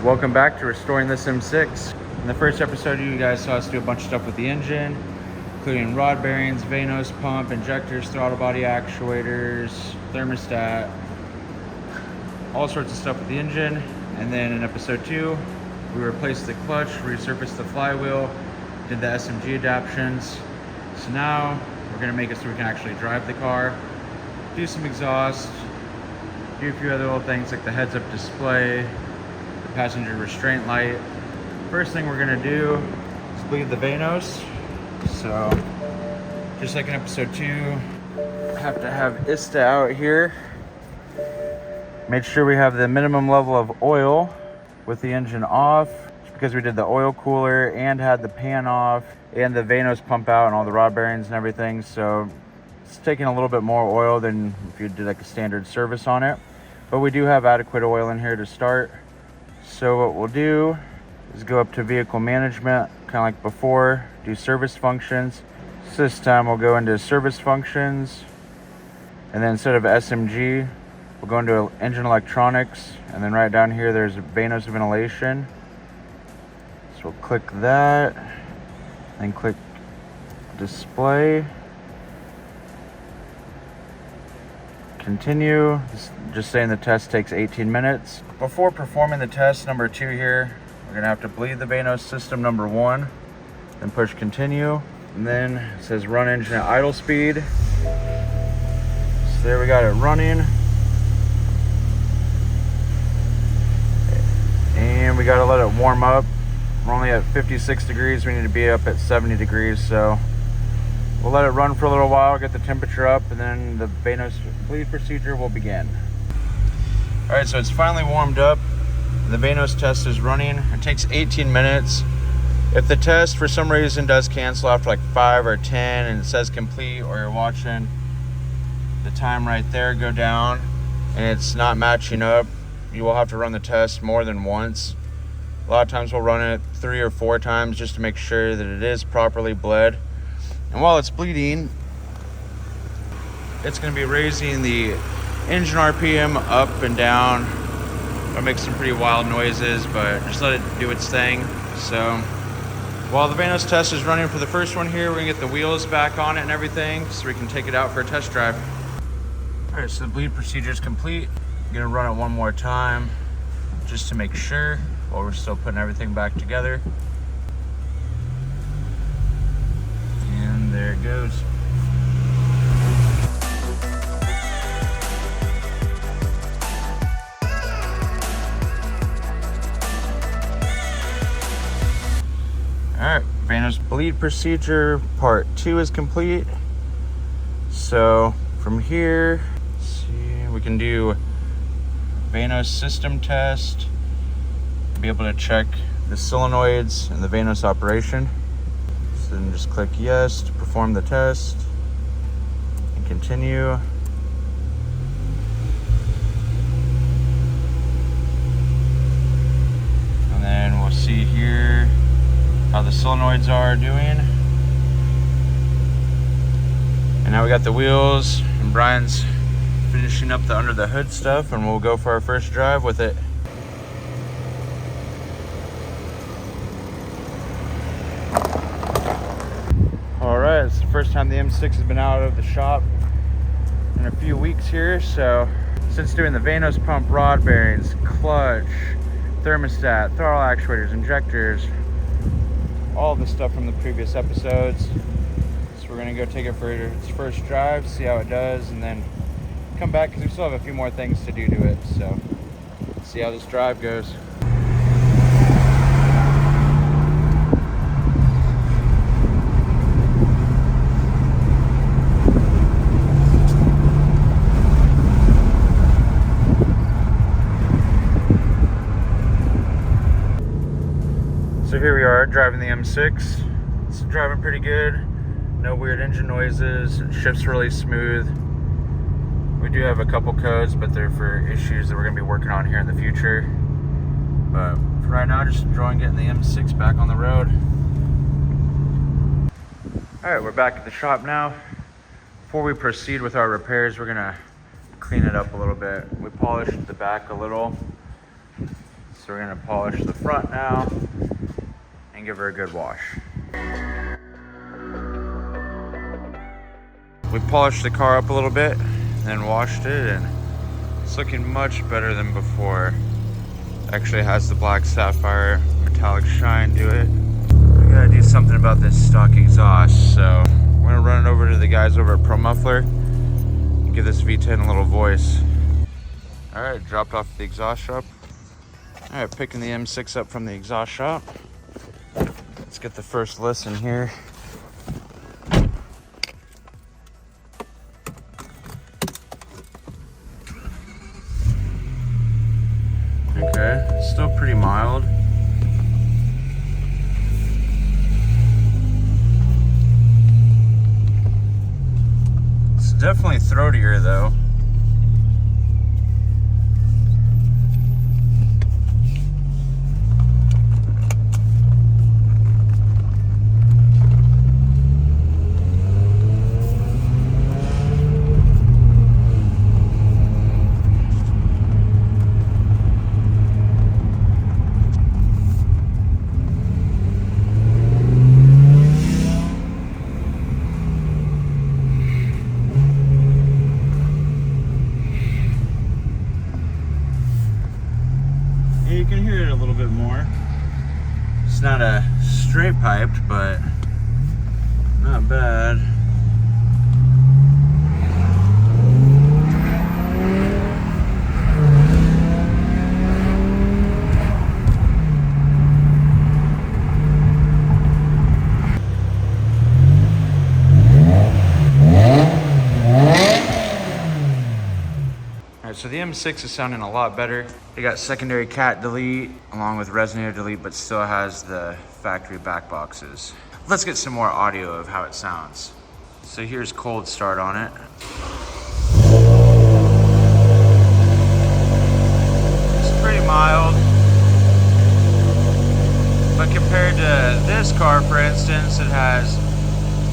Welcome back to Restoring This M6. In the first episode, you guys saw us do a bunch of stuff with the engine, including rod bearings, Vanos pump, injectors, throttle body actuators, thermostat, all sorts of stuff with the engine. And then in episode 2, we replaced the clutch, resurfaced the flywheel, did the SMG adaptions. So now we're gonna make it so we can actually drive the car, do some exhaust, do a few other little things like the heads-up display, the passenger restraint light. First thing we're gonna do is bleed the Vanos. So, just like in episode 2, have to have ISTA out here. Make sure we have the minimum level of oil with the engine off, because we did the oil cooler and had the pan off and the Vanos pump out and all the rod bearings and everything. So it's taking a little bit more oil than if you did like a standard service on it. But we do have adequate oil in here to start. So what we'll do is go up to vehicle management, kind of like before, do service functions. So this time we'll go into service functions, and then instead of SMG, we'll go into engine electronics, and then right down here there's Vanos ventilation. So we'll click that, then click display, continue. Just saying the test takes 18 minutes. Before performing the test number 2 here, we're gonna have to bleed the Vanos system number 1, then push continue, and then it says run engine at idle speed. So there we got it running. And we gotta let it warm up. We're only at 56 degrees, we need to be up at 70 degrees, so we'll let it run for a little while, get the temperature up, and then the Vanos bleed procedure will begin. All right, so it's finally warmed up. The Vanos test is running. It takes 18 minutes. If the test for some reason does cancel after like 5 or 10 and it says complete, or you're watching the time right there go down and it's not matching up, you will have to run the test more than once. A lot of times we'll run it 3 or 4 times just to make sure that it is properly bled. And while it's bleeding, it's going to be raising the engine RPM up and down. It'll make some pretty wild noises, but just let it do its thing. So while the Vanos test is running for the first one here, we're going to get the wheels back on it and everything so we can take it out for a test drive. All right, so the bleed procedure is complete. I'm going to run it one more time just to make sure while we're still putting everything back together. And there it goes. Alright, Vanos bleed procedure part 2 is complete. So from here, let's see, we can do Vanos system test, be able to check the solenoids and the Vanos operation. So then just click yes to perform the test and continue. And then we'll see here how the solenoids are doing. And now we got the wheels, and Brian's finishing up the under the hood stuff, and we'll go for our first drive with it. Alright, it's the first time the M6 has been out of the shop in a few weeks here. So since doing the Vanos pump, rod bearings, clutch, thermostat, throttle actuators, injectors, all the stuff from the previous episodes. So we're gonna go take it for its first drive, see how it does, and then come back because we still have a few more things to do to it. So let's see how this drive goes. So here we are driving the M6. It's driving pretty good. No weird engine noises. It shifts really smooth. We do have a couple codes, but they're for issues that we're going to be working on here in the future. But for right now, just enjoying getting the M6 back on the road. Alright, we're back at the shop now. Before we proceed with our repairs, we're going to clean it up a little bit. We polished the back a little. So we're gonna polish the front now and give her a good wash. We polished the car up a little bit, then washed it, and it's looking much better than before. Actually has the black sapphire metallic shine to it. We gotta do something about this stock exhaust, so we're gonna run it over to the guys over at Pro Muffler and give this V10 a little voice. All right, dropped off at the exhaust shop. All right, picking the M6 up from the exhaust shop. Let's get the first listen here. Okay, still pretty mild. It's definitely throatier though. You can hear it a little bit more. It's not a straight piped, but not bad. So the M6 is sounding a lot better. It got secondary cat delete along with resonator delete, but still has the factory back boxes. Let's get some more audio of how it sounds. So here's cold start on it. It's pretty mild. But compared to this car, for instance, it has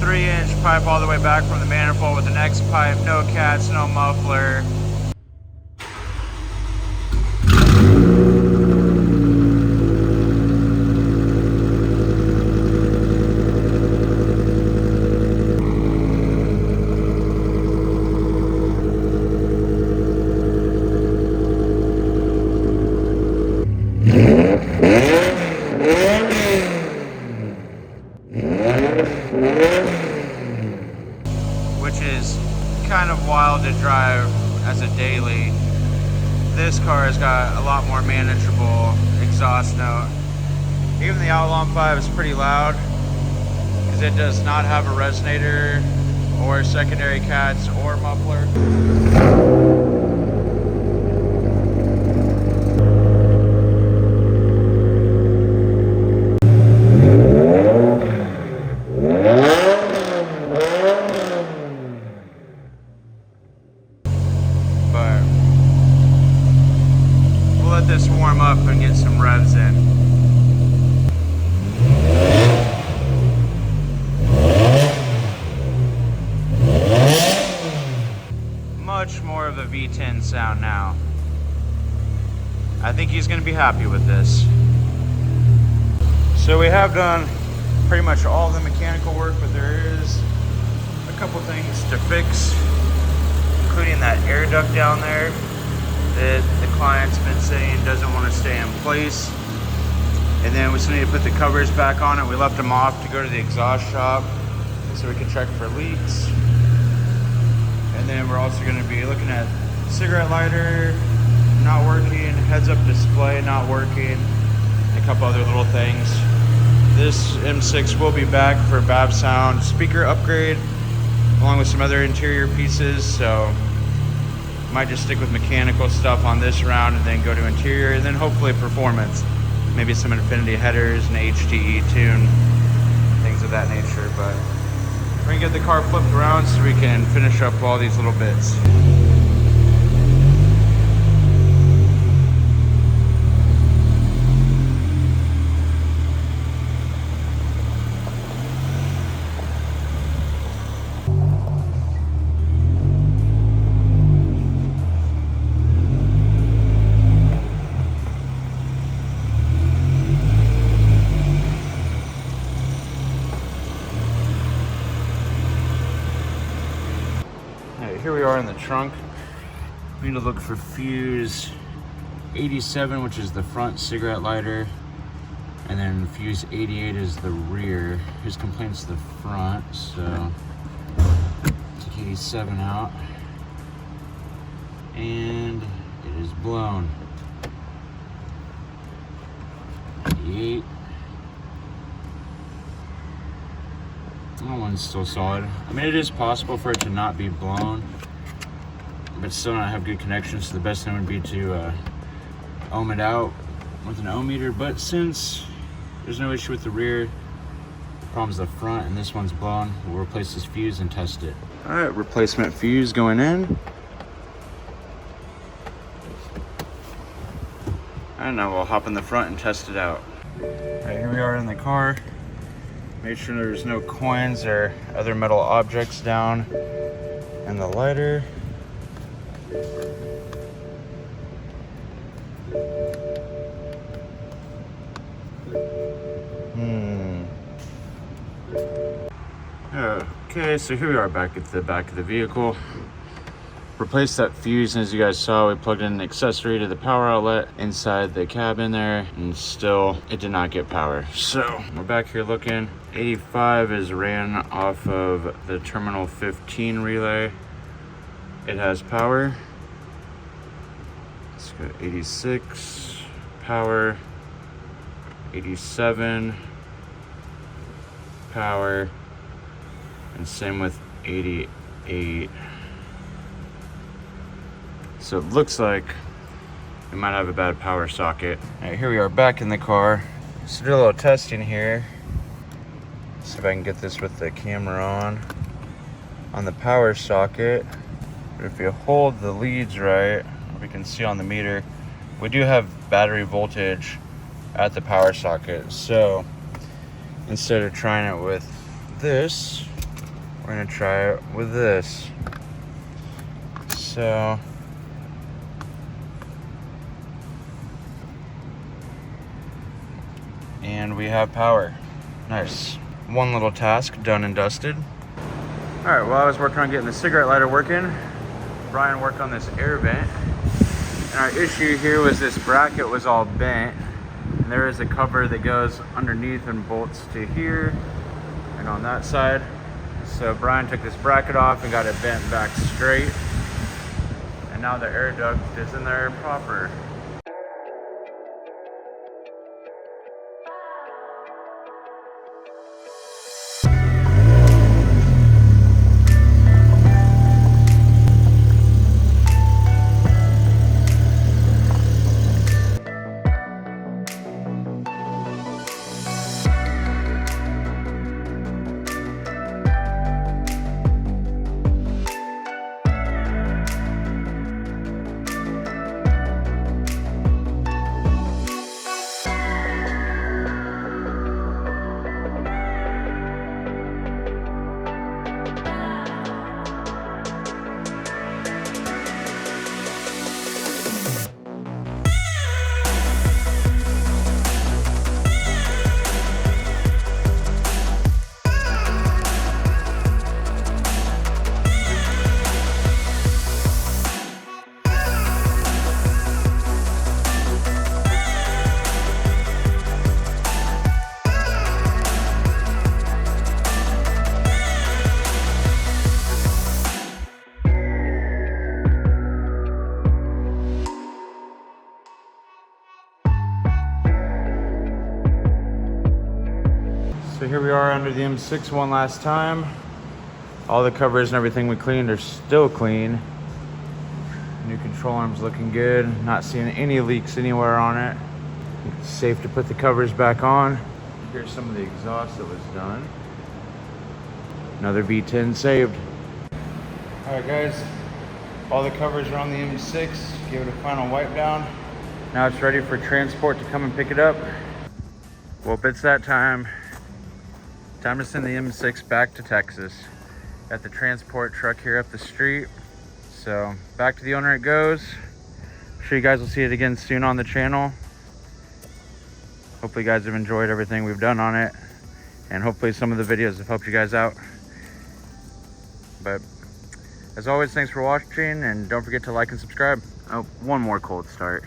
3-inch pipe all the way back from the manifold with an X pipe, no cats, no muffler. Which is kind of wild to drive as a daily. This car has got a lot more manageable exhaust note. Even the Outlaw 5 is pretty loud because it does not have a resonator or secondary cats or muffler. Let this warm up and get some revs in. Much more of a V10 sound now. I think he's going to be happy with this. So we have done pretty much all the mechanical work, but there is a couple things to fix, including that air duct down there that the client's been saying doesn't want to stay in place. And then we still need to put the covers back on it. We left them off to go to the exhaust shop so we can check for leaks. And then we're also going to be looking at cigarette lighter not working, heads up display not working, and a couple other little things. This M6 will be back for BAB sound speaker upgrade along with some other interior pieces, so might just stick with mechanical stuff on this round and then go to interior, and then hopefully performance. Maybe some Infinity headers, an HTE tune, things of that nature. But we're gonna get the car flipped around so we can finish up all these little bits. trunk. We need to look for fuse 87, which is the front cigarette lighter, and then fuse 88 is the rear. His complaint's the front, so take 87 out, and it is blown. 88. That one's still solid. I mean, it is possible for it to not be blown, but still not have good connections. So the best thing would be to ohm it out with an ohm meter. But since there's no issue with the rear, the problem's the front, and this one's blown, we'll replace this fuse and test it. All right, replacement fuse going in. And now we'll hop in the front and test it out. All right, here we are in the car. Make sure there's no coins or other metal objects down in the lighter. Okay, so here we are back at the back of the vehicle. Replaced that fuse, and as you guys saw, we plugged in an accessory to the power outlet inside the cabin there, and still it did not get power. So we're back here looking. 85 is ran off of the terminal 15 relay. It has power. Let's go 86, power, 87, power, and same with 88. So it looks like we might have a bad power socket. All right, here we are back in the car. So do a little testing here. See if I can get this with the camera on the power socket. But if you hold the leads right, we can see on the meter, we do have battery voltage at the power socket. So instead of trying it with this, we're gonna try it with this. So and we have power. Nice. One little task done and dusted. All right, while I was working on getting the cigarette lighter working, Brian worked on this air vent. And our issue here was this bracket was all bent. And there is a cover that goes underneath and bolts to here and on that side. So Brian took this bracket off and got it bent back straight. And now the air duct is in there proper. So here we are under the M6 one last time. All the covers and everything we cleaned are still clean. New control arm's looking good. Not seeing any leaks anywhere on it. It's safe to put the covers back on. Here's some of the exhaust that was done. Another V10 saved. All right guys, all the covers are on the M6. Give it a final wipe down. Now it's ready for transport to come and pick it up. Well, it's that time. Time to send the M6 back to Texas. Got the transport truck here up the street. So back to the owner it goes. I'm sure you guys will see it again soon on the channel. Hopefully you guys have enjoyed everything we've done on it. And hopefully some of the videos have helped you guys out. But As always, thanks for watching, and don't forget to like and subscribe. Oh, one more cold start.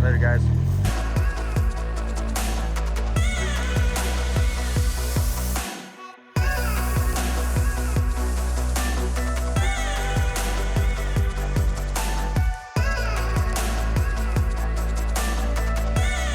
Later, guys.